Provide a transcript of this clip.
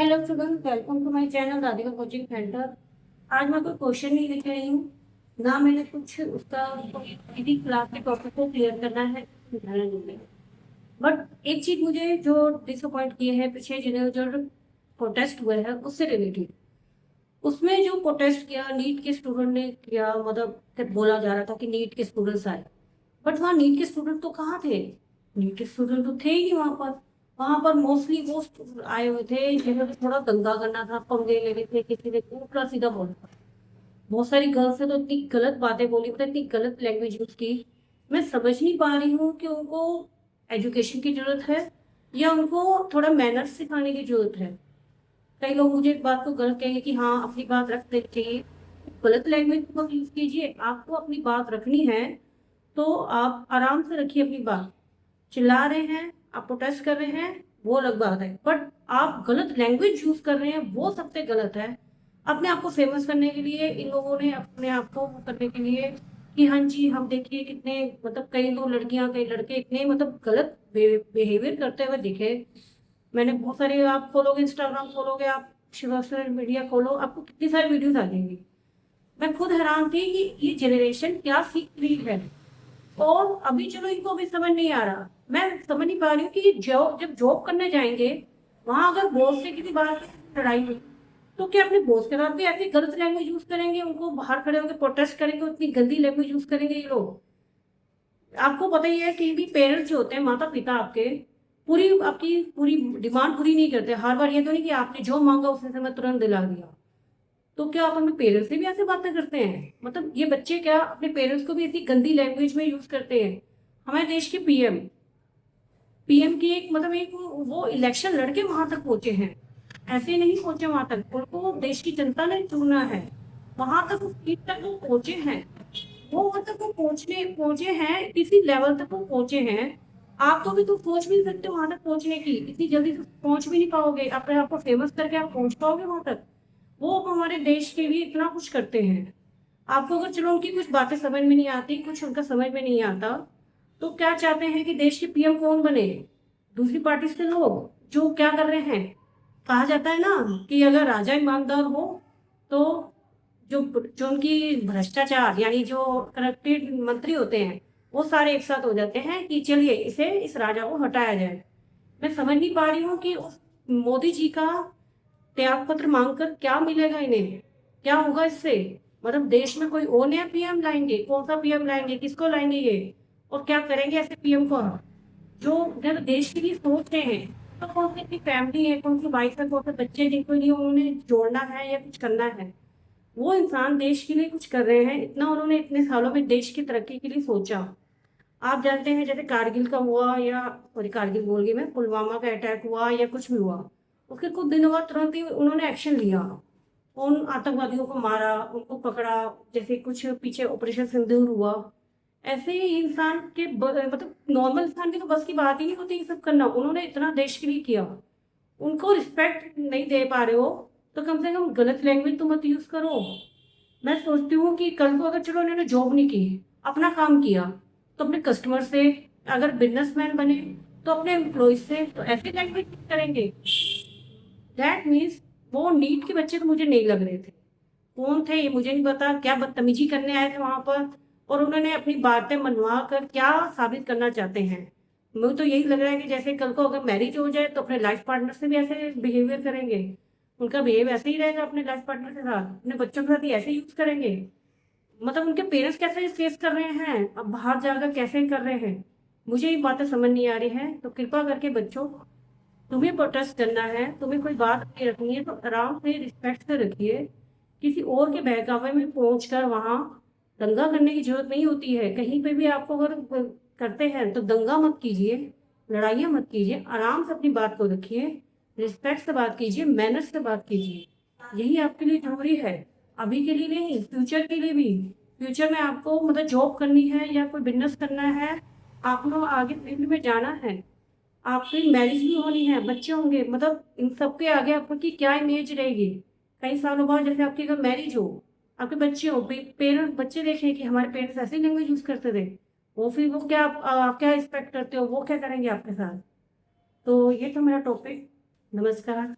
Hello student, welcome to my channel Radhika coaching centre. आज मैं कोई क्वेश्चन नहीं लिख रही हूँ, ना मैंने कुछ उसका किसी क्लास के टॉपिक को क्लियर करना है, समझाना नहीं है। बट एक चीज मुझे जो डिसअपॉइंट किए है पिछले दिनों जो प्रोटेस्ट हुए हैं उससे रिलेटेड। उसमें जो प्रोटेस्ट किया नीट के स्टूडेंट ने किया, मतलब कि बोला जा रहा था कि नीट के स्टूडेंट्स आए, बट वहाँ नीट के स्टूडेंट तो कहाँ थे? नीट के स्टूडेंट तो थे ही नहीं वहां पर। वहां पर मोस्टली वो आए हुए थे जिन्होंने थोड़ा दंगा करना था, पंगे लेने थे, किसी ने उल्टा सीधा बोला था। बहुत सारी गर्ल्स ने तो इतनी गलत बातें बोली, मतलब इतनी गलत लैंग्वेज यूज की। मैं समझ नहीं पा रही हूँ कि उनको एजुकेशन की जरूरत है या उनको थोड़ा मैनर्स सिखाने की जरूरत है। कई लोग मुझे एक बात को गलत कहेंगे कि हाँ अपनी बात रख देनी चाहिए। गलत लैंग्वेज मत यूज कीजिए, आपको अपनी बात रखनी है तो आप आराम से रखिए अपनी बात। चिल्ला रहे हैं, आप प्रोटेस्ट कर रहे हैं, वो अलग बात है, बट आप गलत लैंग्वेज यूज कर रहे हैं वो सबसे गलत है। अपने आप को फेमस करने के लिए इन लोगों ने अपने आप को वो करने के लिए कि हाँ जी हम देखिए कितने, मतलब कई लोग लड़कियां कई लड़के इतने मतलब गलत बिहेवियर करते हुए दिखे। मैंने बहुत सारे, आप खोलोगे इंस्टाग्राम खोलोगे, आप सोशल मीडिया खोलो, आपको कितनी सारी वीडियोस आ जाएंगी। मैं खुद हैरान थी कि ये जनरेशन क्या सीख रही है। और अभी चलो इनको अभी समझ नहीं आ रहा, मैं समझ नहीं पा रही हूँ कि ये जब जॉब करने जाएंगे वहां अगर बॉस से किसी बात की लड़ाई हुई तो क्या अपने बॉस के साथ भी ऐसी गलत लैंग्वेज यूज करेंगे? उनको बाहर खड़े होकर प्रोटेस्ट करेंगे, उतनी गंदी लैंग्वेज यूज करेंगे ये लोग? आपको पता ही है कि भी पेरेंट्स जो होते हैं, माता पिता आपके, पूरी आपकी पूरी डिमांड पूरी नहीं करते। हर बार ये तो नहीं कि आपने जो मांगा उसने से मैं तुरंत दिला दिया। तो क्या आप अपने पेरेंट्स से भी ऐसे बातें करते हैं? मतलब ये बच्चे क्या अपने पेरेंट्स को भी इतनी गंदी लैंग्वेज में यूज करते हैं? हमारे देश के पीएम पीएम की एक मतलब एक वो इलेक्शन लड़के वहां तक पहुंचे हैं। ऐसे नहीं पहुंचे वहां तक, उनको देश की जनता ने चुना है। वहां तक उस सीट तक वो पहुंचे हैं। वो वहां तक वो पहुंचे हैं, इसी लेवल तक वो पहुंचे हैं। आप तो भी तो सोच भी नहीं सकते वहां तक पहुंचने की, इतनी जल्दी तो पहुंच भी नहीं पाओगे। अपने आप को फेमस करके आप पहुंच पाओगे वहां तक? वो अब हमारे देश के लिए इतना कुछ करते हैं। आपको अगर चलो उनकी कुछ बातें समझ में नहीं आती, कुछ उनका समझ में नहीं आता, तो क्या चाहते हैं कि देश के पीएम कौन बने? दूसरी पार्टी से लोग जो क्या कर रहे हैं। कहा जाता है ना कि अगर राजा ईमानदार हो तो जो जो उनकी भ्रष्टाचार यानी जो करप्टेड मंत्री होते हैं वो सारे एक साथ हो जाते हैं कि चलिए इसे इस राजा को हटाया जाए। मैं समझ नहीं पा रही हूँ कि उस मोदी जी का त्याग पत्र मांगकर क्या मिलेगा इन्हें? क्या होगा इससे? मतलब देश में कोई और नया पीएम लाएंगे? कौन सा पीएम लाएंगे? किसको लाएंगे ये? और क्या करेंगे ऐसे पीएम को जो जब देश के लिए सोच रहे हैं? तो कौन सी फैमिली है, कौन सी वाइफ है, कौन से बच्चे जिनको लिए उन्होंने जोड़ना है या कुछ करना है, वो इंसान देश के लिए कुछ कर रहे हैं। इतना उन्होंने इतने सालों में देश की तरक्की के लिए सोचा। आप जानते हैं जैसे कारगिल का हुआ, या सॉरी कारगिल बोल गई मैं, पुलवामा का अटैक हुआ या कुछ भी हुआ, उसके कुछ दिनों बाद तुरंत ही उन्होंने एक्शन लिया। उन आतंकवादियों को मारा, उनको पकड़ा। जैसे कुछ पीछे ऑपरेशन सिंदूर हुआ। ऐसे ही इंसान के मतलब नॉर्मल इंसान की तो बस की बात ही नहीं होती ये सब करना। उन्होंने इतना देश के लिए किया, उनको रिस्पेक्ट नहीं दे पा रहे हो तो कम से कम गलत लैंग्वेज तो मत यूज करो। मैं सोचती हूँ कि कल को अगर चलो इन्होंने जॉब नहीं की, अपना काम किया, तो अपने कस्टमर से, अगर बिजनेसमैन बने तो अपने एम्प्लॉय से तो ऐसे लैंग्वेज करेंगे। दैट मीन्स वो नीट के बच्चे तो मुझे नहीं लग रहे थे। कौन थे ये मुझे नहीं पता, क्या बदतमीजी करने आए थे वहां पर, और उन्होंने अपनी बातें मनवा कर क्या साबित करना चाहते हैं। मुझे तो यही लग रहा है कि जैसे कल को अगर मैरिज हो जाए तो अपने लाइफ पार्टनर से भी ऐसे बिहेवियर करेंगे। उनका बिहेव ऐसे ही रहेगा अपने लाइफ पार्टनर के साथ, अपने बच्चों के साथ ही ऐसे यूज करेंगे। मतलब उनके पेरेंट्स कैसे फेस कर रहे हैं, अब बाहर जाकर कैसे कर रहे हैं, मुझे ये बातें समझ नहीं आ रही है। तो कृपा करके बच्चों, तुम्हें प्रोटेस्ट करना है, तुम्हें कोई बात नहीं रखनी है तो आराम से रिस्पेक्ट से रखिए। किसी और के बहकावे में पहुंचकर वहां दंगा करने की जरूरत नहीं होती है। कहीं पे भी आपको अगर करते हैं तो दंगा मत कीजिए, लड़ाइयाँ मत कीजिए, आराम से अपनी बात को रखिए, रिस्पेक्ट से बात कीजिए, मैनर्स से बात कीजिए। यही आपके लिए जरूरी है, अभी के लिए नहीं, फ्यूचर के लिए भी। फ्यूचर में आपको मतलब जॉब करनी है या कोई बिजनेस करना है, आपको आगे फील्ड में जाना है, आपकी मैरिज भी होनी है, बच्चे होंगे, मतलब इन सबके आगे आपकी क्या इमेज रहेगी कई सालों बाद? जैसे आपकी अगर मैरिज हो, आपके बच्चे हो, पेरेंट्स बच्चे देखें कि हमारे पेरेंट्स ऐसी लैंग्वेज यूज करते थे, वो फिर वो क्या आप क्या एक्सपेक्ट करते हो वो क्या करेंगे आपके साथ? तो ये था मेरा टॉपिक। नमस्कार।